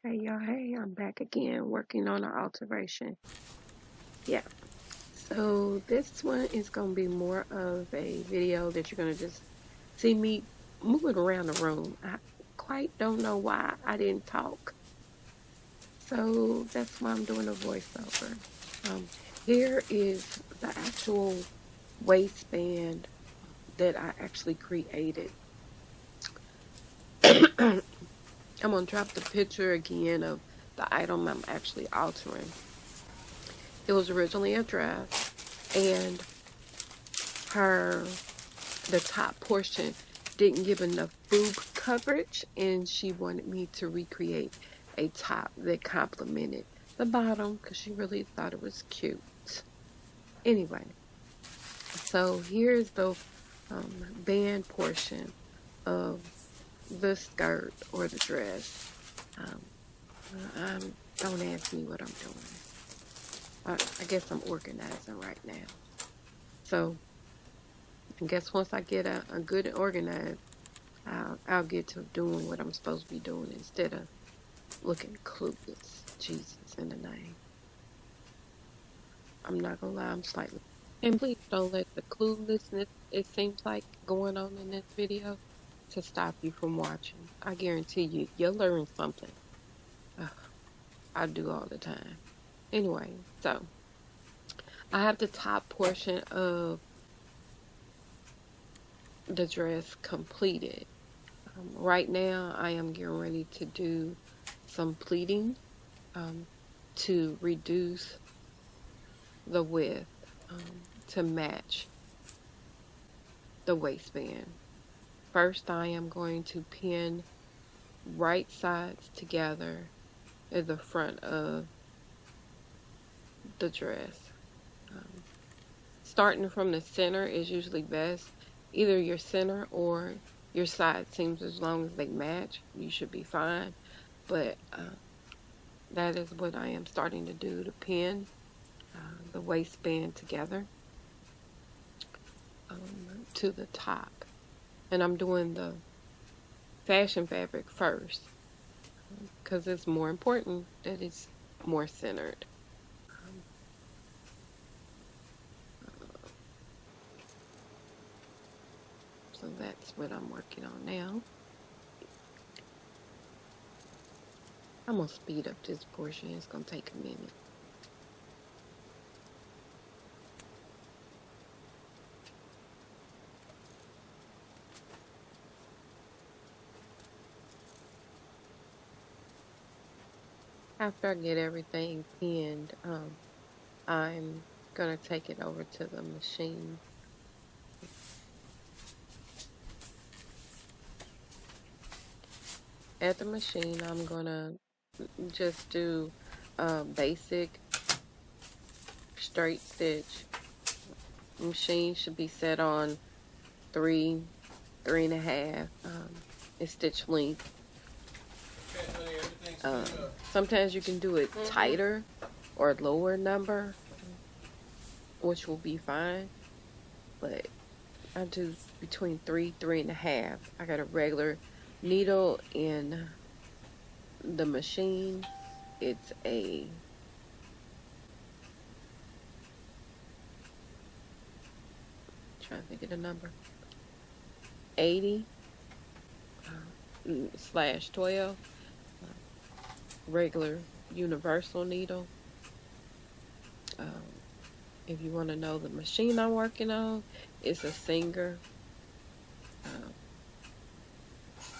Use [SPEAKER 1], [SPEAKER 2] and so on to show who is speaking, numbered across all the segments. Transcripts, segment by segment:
[SPEAKER 1] Hey y'all, hey, I'm back again working on an alteration. Yeah, so this one is going to be more of a video that you're going to just see me moving around the room. I quite don't know why I didn't talk, so that's why I'm doing a voiceover. Um, Here is the actual waistband that I actually created. I'm going to drop the picture again of the item I'm actually altering. It was originally a dress, and the top portion didn't give enough boob coverage, and she wanted me to recreate a top that complemented the bottom because she really thought it was cute. Anyway, so here's the band portion of the skirt or the dress. Um, don't ask me what I'm doing. I guess I'm organizing right now. So I guess once I get a good organized, I'll get to doing what I'm supposed to be doing instead of looking clueless. Jesus in the name. I'm not gonna lie, I'm slightly. And please don't let the cluelessness it seems like going on in this video to stop you from watching. I guarantee you'll learn something. Ugh, I do all the time. Anyway, so I have the top portion of the dress completed. Right now, I am getting ready to do some pleating um, to reduce the width to match the waistband. First, I am going to pin right sides together at the front of the dress. Um, Starting from the center is usually best. Either your center or your side seams, as long as they match, you should be fine. But that is what I am starting to do, to pin the waistband together to the top. And I'm doing the fashion fabric first because it's more important that it's more centered. So that's what I'm working on now. I'm going to speed up this portion. It's going to take a minute. After I get everything pinned, I'm going to take it over to the machine. At the machine, I'm going to just do basic straight stitch. Machine should be set on 3.5 stitch length. Sometimes you can do it tighter or lower number, which will be fine, but I do between 3.5. I got a regular needle in the machine. It's a trying to think of the number, 80/12, regular universal needle. If you want to know the machine I'm working on, it's a Singer. I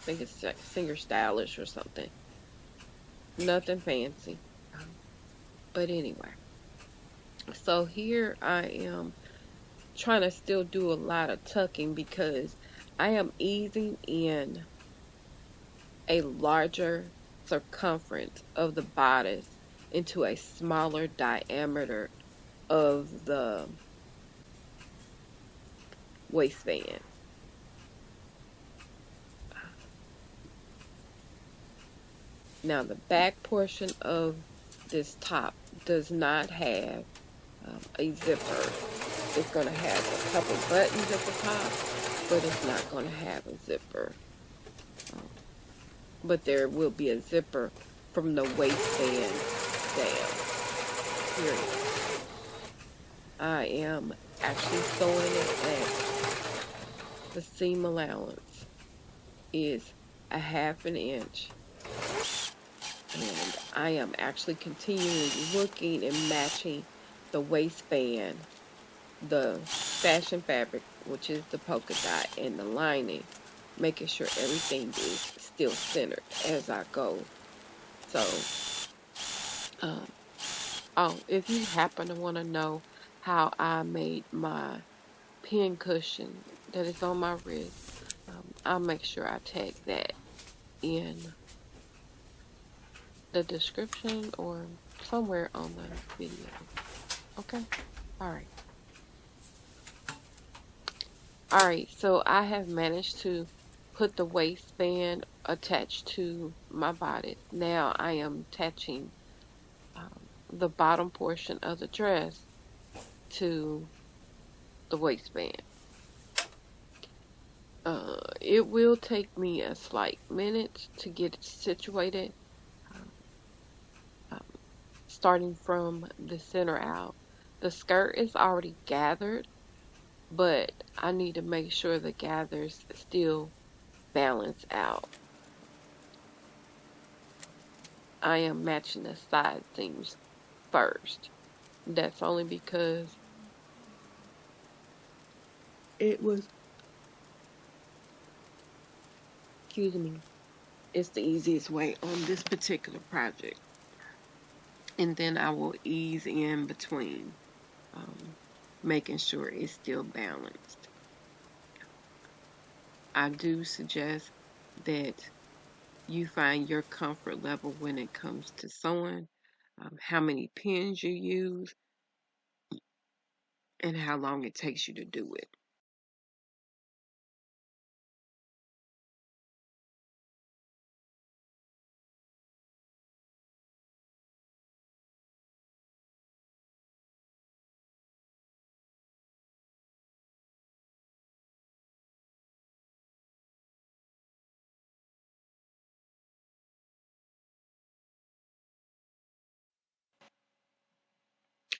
[SPEAKER 1] think it's like Singer Stylish or something. Nothing fancy. But anyway, so here I am trying to still do a lot of tucking because I am easing in a larger circumference of the bodice into a smaller diameter of the waistband. Now the back portion of this top does not have a zipper. It's going to have a couple buttons at the top, but it's not going to have a zipper. But there will be a zipper from the waistband down, period. I am actually sewing it at the seam allowance is a 1/2 inch, and I am actually continually looking and matching the waistband, the fashion fabric, which is the polka dot, and the lining, making sure everything is still centered as I go. So, um, oh, if you happen to want to know how I made my pin cushion that is on my wrist, I'll make sure I tag that in the description or somewhere on the video. Okay? Alright. Alright, so I have managed to put the waistband attached to my bodice. Now I am attaching the bottom portion of the dress to the waistband. It will take me a slight minute to get it situated, um, starting from the center out. The skirt is already gathered, but I need to make sure the gathers still balance out. I am matching the side seams first. That's only because it was, excuse me, it's the easiest way on this particular project. And then I will ease in between, making sure it's still balanced. I do suggest that you find your comfort level when it comes to sewing, how many pins you use, and how long it takes you to do it.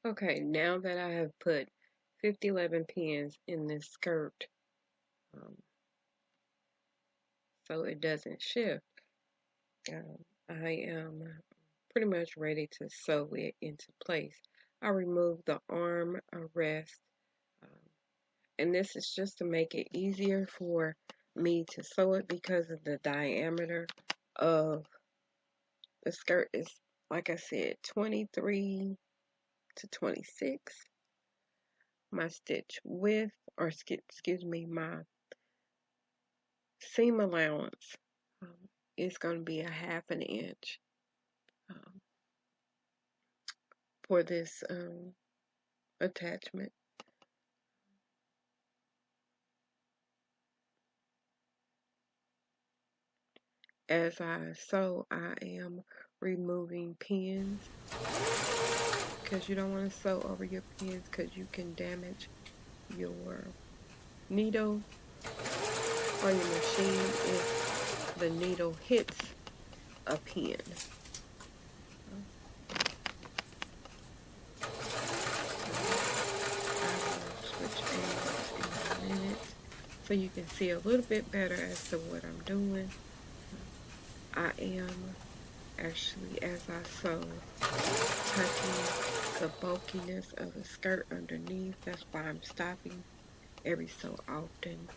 [SPEAKER 1] Okay, now that I have put 5011 pins in this skirt, um, so it doesn't shift, I am pretty much ready to sew it into place. I remove the arm rest, um, and this is just to make it easier for me to sew it because of the diameter of the skirt is, like I said, 23 to 26. My stitch width, or excuse me, my seam allowance is going to be a 1/2 inch um, for this attachment. As I sew, I am removing pins because you don't want to sew over your pins because you can damage your needle or your machine if the needle hits a pin. Switch angles in a minute so you can see a little bit better as to what I'm doing. I am actually, as I sew, tucking the bulkiness of the skirt underneath. That's why I'm stopping every so often.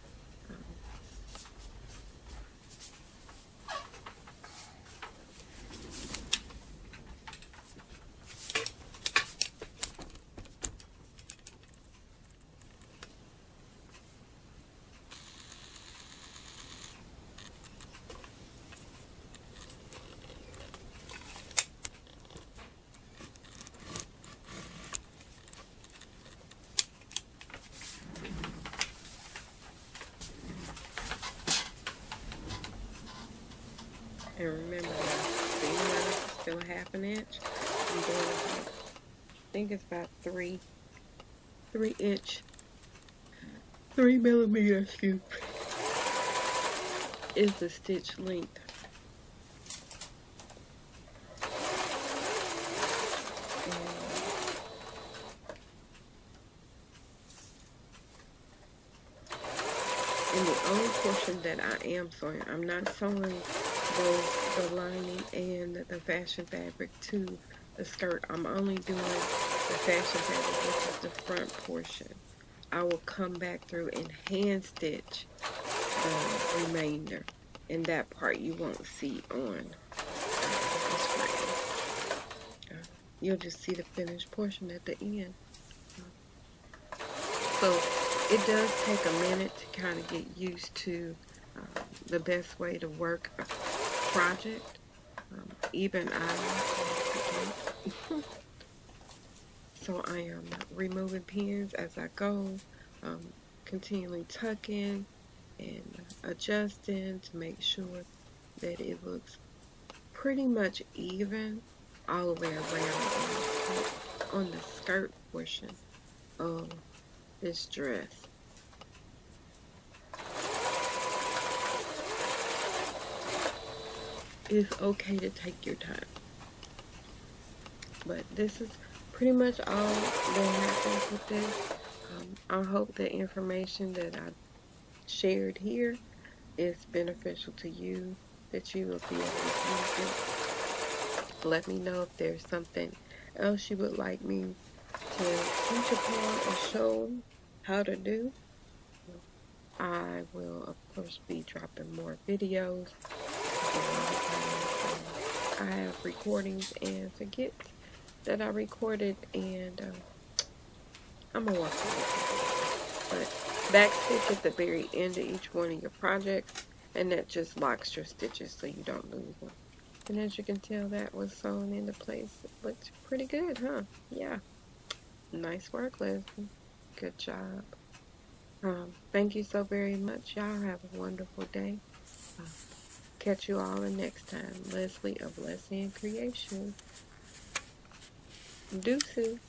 [SPEAKER 1] And remember that seam allowance is still a 1/2 inch. I'm doing about, I think it's about 3 3 millimeter, excuse me, is the stitch length. portion that I am sewing. I'm not sewing both the lining and the fashion fabric to the skirt. I'm only doing the fashion fabric, which is the front portion. I will come back through and hand stitch the remainder, and that part you won't see on the screen. You'll just see the finished portion at the end. So it does take a minute to kind of get used to the best way to work a project. Even I so I am removing pins as I go, continually tucking and adjusting to make sure that it looks pretty much even all the way around on the skirt portion of this dress. It's okay to take your time, but this is pretty much all that happens with this. I hope the information that I shared here is beneficial to you, that you will be able to use it. Let me know if there's something else you would like me to teach upon or show how to do. I will, of course, be dropping more videos. I have recordings and forget that I recorded, and I'm going to work on it. But backstitch at the very end of each one of your projects, and that just locks your stitches so you don't lose them. And as you can tell, that was sewn into place. It looks pretty good, huh? Yeah. Nice work, LesAnn. Good job. Thank you so very much. Y'all have a wonderful day. Catch you all the next time. Leslie of LesAnn Creation. Deuces.